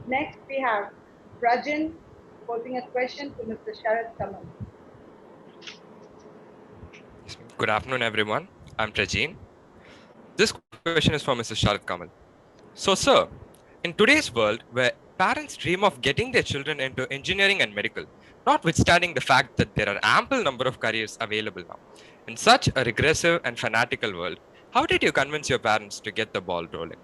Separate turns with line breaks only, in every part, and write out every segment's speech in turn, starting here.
Next, we have Rajan posing a question to Mr. Sharath Kamal.
Good afternoon, everyone. I'm Prajin. This question is for Mr. Sharath Kamal. So, sir, in today's world where parents dream of getting their children into engineering and medical, notwithstanding the fact that there are ample number of careers available now, in such a regressive and fanatical world, how did you convince your parents to get the ball rolling?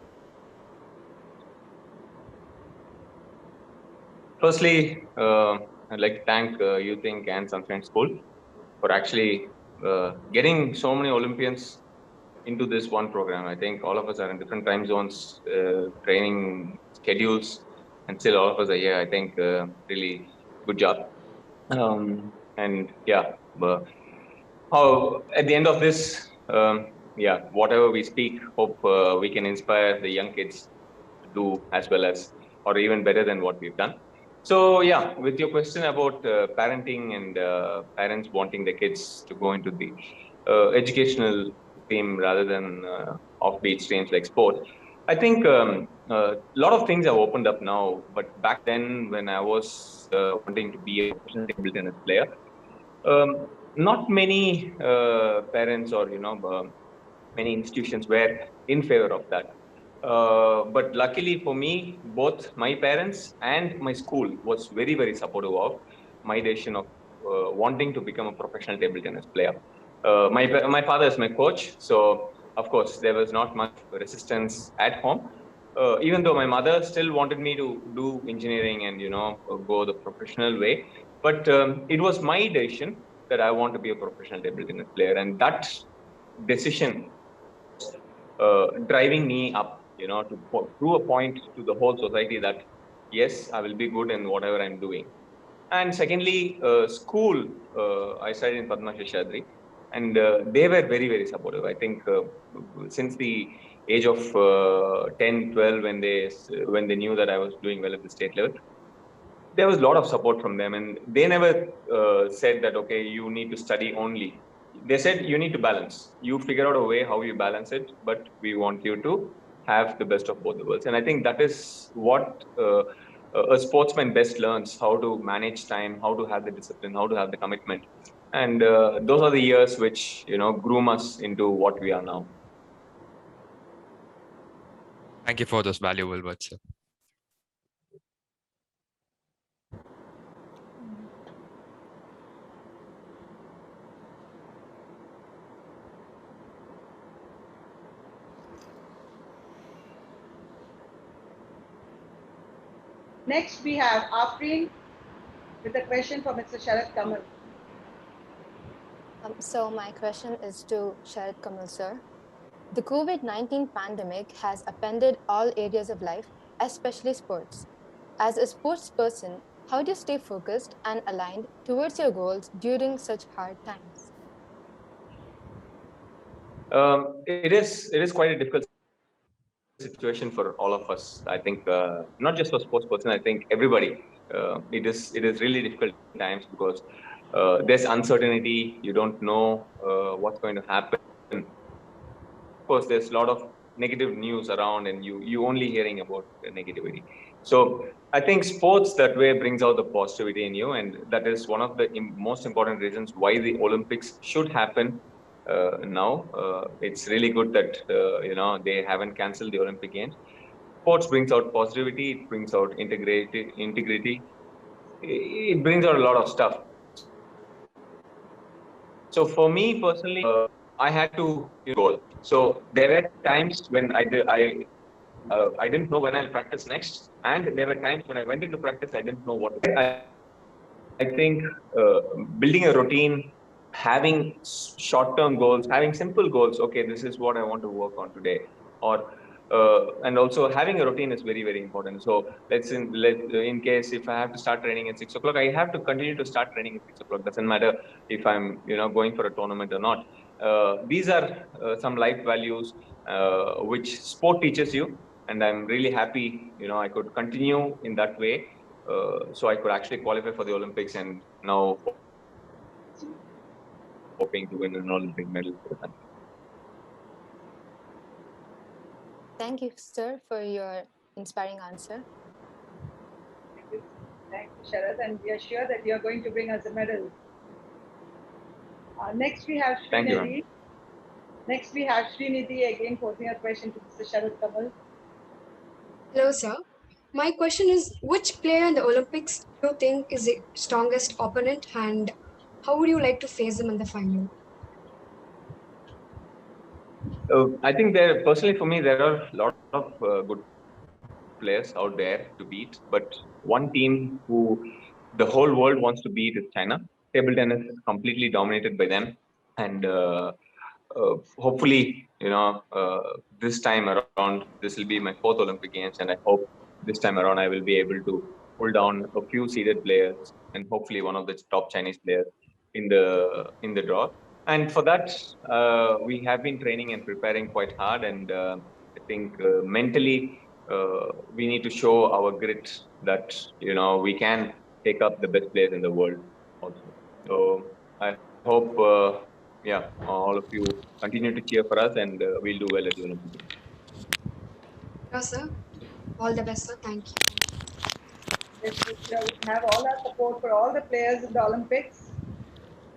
Firstly, I'd like to thank YouthInk and Sunshine School for actually getting so many Olympians into this one program. I think all of us are in different time zones, training schedules, and still all of us are here. I think really good job. And yeah, how at the end of this, whatever we speak, hope we can inspire the young kids to do as well as, or even better than what we've done. So yeah, with your question about parenting and parents wanting their kids to go into the educational stream rather than offbeat streams like sport, I think a lot of things have opened up now. But back then, when I was wanting to be a professional table tennis player, not many parents or many institutions were in favor of that. But luckily for me, both my parents and my school was very, very supportive of my decision of wanting to become a professional table tennis player. My father is my coach, so of course there was not much resistance at home. Even though my mother still wanted me to do engineering and go the professional way, but it was my decision that I want to be a professional table tennis player, and that decision driving me up, to prove a point to the whole society that yes, I will be good in whatever I'm doing. And secondly, school, I studied in Padma Sheshadri, and they were very, very supportive. I think since the age of 10, 12, when they knew that I was doing well at the state level, there was a lot of support from them, and they never said that, okay, you need to study only. They said you need to balance. You figure out a way how you balance it, but we want you to have the best of both the worlds. And I think that is what a sportsman best learns: how to manage time, how to have the discipline, how to have the commitment. And those are the years which groom us into what we are now.
Thank you for those valuable words, sir.
Next, we have Afreen with a question for Mr. Sharath Kamal.
So my question is to Sharath Kamal, sir. The COVID-19 pandemic has upended all areas of life, especially sports. As a sports person, how do you stay focused and aligned towards your goals during such hard times?
It is quite a difficult situation for all of us. I think not just for sports person. I think everybody. It is really difficult times because there's uncertainty. You don't know what's going to happen. Of course, there's a lot of negative news around, and you only hearing about the negativity. So I think sports that way brings out the positivity in you, and that is one of the most important reasons why the Olympics should happen now. It's really good that they haven't cancelled the Olympic Games. Sports brings out positivity. It brings out integrity. It brings out a lot of stuff. So for me personally, I had to goal. So there were times when I didn't know when I'll practice next, and there were times when I went into practice, I didn't know what to do. I think building a routine, having short-term goals, having simple goals. Okay, this is what I want to work on today, or and also having a routine is very, very important. So in case if I have to start training at 6 o'clock, I have to continue to start training at 6 o'clock. Doesn't matter if I'm going for a tournament or not. These are some life values which sport teaches you, and I'm really happy I could continue in that way. So I could actually qualify for the Olympics, and now hoping to win an Olympic medal for the country.
Thank you, sir, for your inspiring answer.
Thank you, Sharath, and we are sure that you are going to bring us a medal. Next we have
Thank you,
Srinidhi. Next we have Srinidhi again posing a question to Mr. Sharath Kamal.
Hello, sir. My question is, which player in the Olympics do you think is the strongest opponent, and how would you like to face them in the final?
I think personally for me, there are a lot of good players out there to beat, but one team who the whole world wants to beat is China. Table tennis is completely dominated by them, and hopefully, this time around, this will be my fourth Olympic Games, and I hope this time around I will be able to pull down a few seeded players and hopefully one of the top Chinese players in the draw. And for that, we have been training and preparing quite hard, and I think mentally we need to show our grit that we can take up the best players in the world also. So I hope, all of you continue to cheer for us, and we'll do well at the Olympic Games.
Hello, sir. All the best, sir. Thank you.
Yes, we have all our support for all the players in the Olympics.